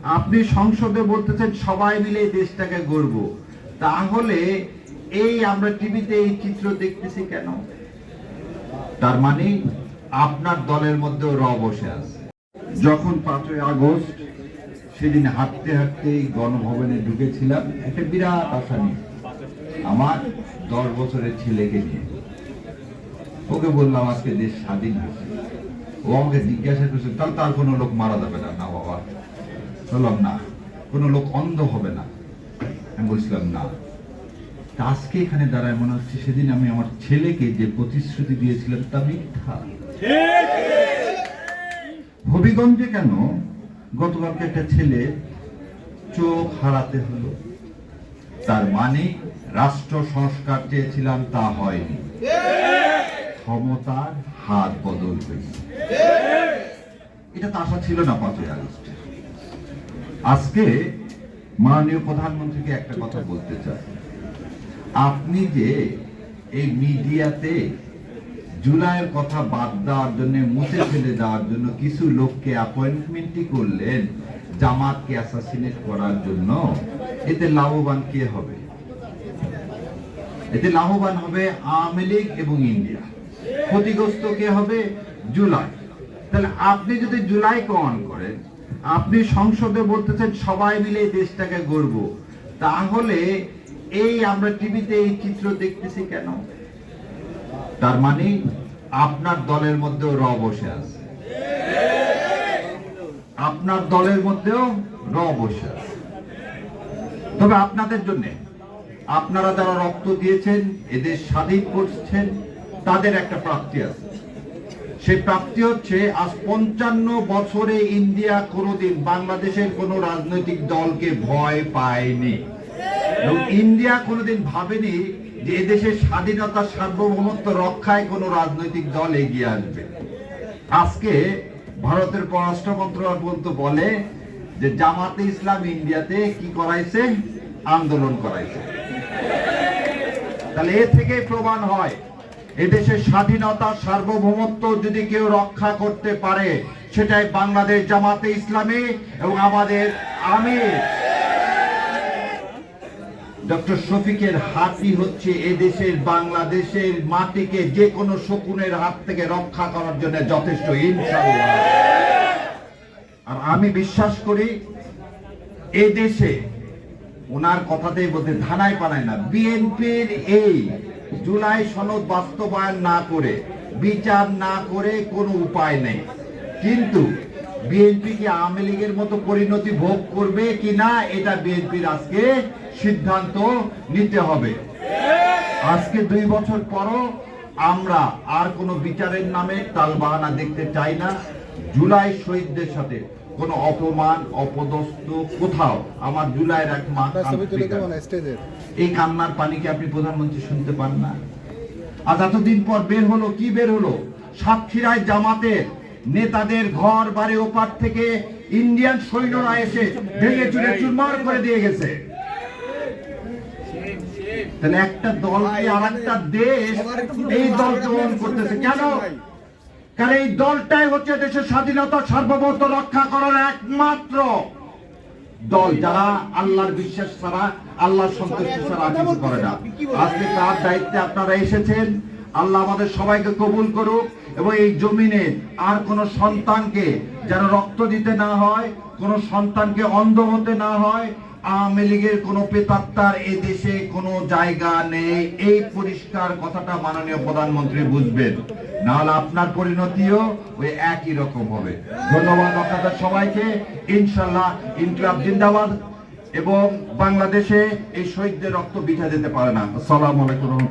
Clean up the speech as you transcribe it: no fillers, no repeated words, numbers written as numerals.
আপনি সংসদে বলতেছেন সবাই মিলে দেশটাকে গড়ব, তাহলে এই আমরা টিভিতে এই চিত্র দেখতেছি কেন? তার মানে আপনার দলের মধ্যেও র বসে আছে। যখন 5ই আগস্ট সেদিন হাঁটতে হাঁটতে গণভবনে ঢুকেছিলাম একটা বিরাট আশা নিয়ে, আমার 10 বছরের ছেলেকে নিয়ে। ওকে বললাম আজকে দেশ স্বাধীন হয়েছে। ও আমাকে জিজ্ঞাসা করছে তাহলে তার কোনো লোক মারা যাবে না? না বাবা। বললাম না। কোনো লোক অন্ধ হবে না? আমি বলছিলাম না। আজকে এখানে দাঁড়ায় মনে হচ্ছে সেদিন আমি আমার ছেলেকে যে প্রতিশ্রুতি দিয়েছিলাম তা মিথ্যা। হবিগঞ্জে কেন গতকালকে একটা ছেলে চোখ হারাতে হলো? তার মানে রাষ্ট্র সংস্কার চেয়েছিলাম, তা হয়নি। ক্ষমতার হাত বদল হয়েছে। এটা তো আশা ছিল না 5ই আগস্ট। আজকে মাননীয় প্রধানমন্ত্রীকে একটা কথা বলতে চাই। আপনি যে এই মিডিয়াতে জুলাইয়ের কথা বাদ দেওয়ার জন্য, মুছে ফেলে দেওয়ার জন্য কিছু লোককে অ্যাপয়েন্টমেন্টই করলেন জামাতকে অ্যাসাসিনেট করার জন্য, এতে লাভবান কে হবে? এতে লাভবান হবে আওয়ামী লীগ এবং ইন্ডিয়া। ক্ষতিগ্রস্ত কে হবে? জুলাই। তাহলে আপনি যদি জুলাইকে অন করেন, আপনি সংসদে বলতেছেন সবাই মিলে দেশটাকে গড়ব, তাহলে এই আমরা টিভিতে এই চিত্র দেখতেছি কেন? তার মানে আপনার দলের মধ্যেও র বসে আছে। আপনার দলের মধ্যেও র বসে আছে। তবে আপনাদের জন্য, আপনারা যারা রক্ত দিয়েছেন, এদের স্বাধীন করছেন, তাদের একটা প্রাপ্তি আছে। সেই প্রাপ্তি হচ্ছে আজ 55 বছরে ইন্ডিয়া কোনোদিন বাংলাদেশের কোন রাজনৈতিক দলকে ভয় পায়নি। এবং ইন্ডিয়া কোনোদিন ভাবেনি যে এদেশের স্বাধীনতা সার্বভৌমত্ব রক্ষায় কোন রাজনৈতিক দল এগিয়ে আসবে। আজকে ভারতের পররাষ্ট্র মন্ত্রণালয় বলে যে জামাতে ইসলাম ইন্ডিয়াতে কি করাইছে? আন্দোলন করাইছে। তাহলে এ থেকে প্রমাণ হয় এদেশের স্বাধীনতা সার্বভৌমত্ব যদি কেউ রক্ষা করতে পারে সেটাই বাংলাদেশ জামাতে ইসলামী এবং আমাদের আমির ডক্টর শফিকের হাতই হচ্ছে এদেশের বাংলাদেশের মাটিকে যে কোনো শকুনের হাত থেকে রক্ষা করার জন্য যথেষ্ট, ইনশাআল্লাহ। আর আমি বিশ্বাস করি এই দেশে ওনার কথাতেই বলতে ধানায় পানায় না, বিএনপির এই জুলাই সনদ বাস্তবায়ন না করে, বিচার না করে কোনো উপায় নেই। কিন্তু বিএনপি কি আওয়ামী লীগের মতো পরিণতি ভোগ করবে কিনা, এটা বিএনপির আজকে সিদ্ধান্ত নিতে হবে। আজকে 2 বছর পরও আমরা আর কোনো বিচারের নামে তালবাহানা দেখতে চাই না। জুলাই শহীদদের সাথে কোনো অপমান অপদস্থ কোথাও আমার জুলাইয়ের এক মা, এই কান্নার পানিকে আপনি প্রধানমন্ত্রী শুনতে পান না? আজ এতদিন পর বের হলো, কি বের হলো? সাতক্ষীরায় জামাতের নেতাদের ঘর বাড়ি ওপার থেকে ইন্ডিয়ান সৈন্যরা এসে ভেঙে চুরে চুরমার করে দিয়ে গেছে। তাহলে একটা দলকে আর একটা দেশ এই দলকে অন করতেছে কেন? কারণ এই দলটাই হচ্ছে দেশের স্বাধীনতা সার্বভৌমত্ব রক্ষা করার একমাত্র দল, যারা আল্লাহর বিশ্বাস ছাড়া, আল্লাহর সন্তুষ্টি ছাড়া কিছু করে না। আজকে তার দায়িত্বে আপনারা এসেছেন। আল্লাহ আমাদের সবাইকে কবুল করুক এবং এই জমিনে আর কোন সন্তানকে যেন রক্ত দিতে না হয়, কোন সন্তানকে অন্ধ হতে না হয়। আওয়ামী লীগের কোন প্রেতাত্মার এই দেশে কোনো জায়গা নেই, এই পরিষ্কার কথাটা মাননীয় প্রধানমন্ত্রী বুঝবেন, নাহলে আপনার পরিণতিও ওই একই রকম হবে। ধন্যবাদ আপনাদের সবাইকে। ইনশাআল্লাহ ইনকিলাব জিন্দাবাদ এবং বাংলাদেশে এই শহীদদের রক্ত বৃথা যেতে পারে না। আসসালামু আলাইকুম।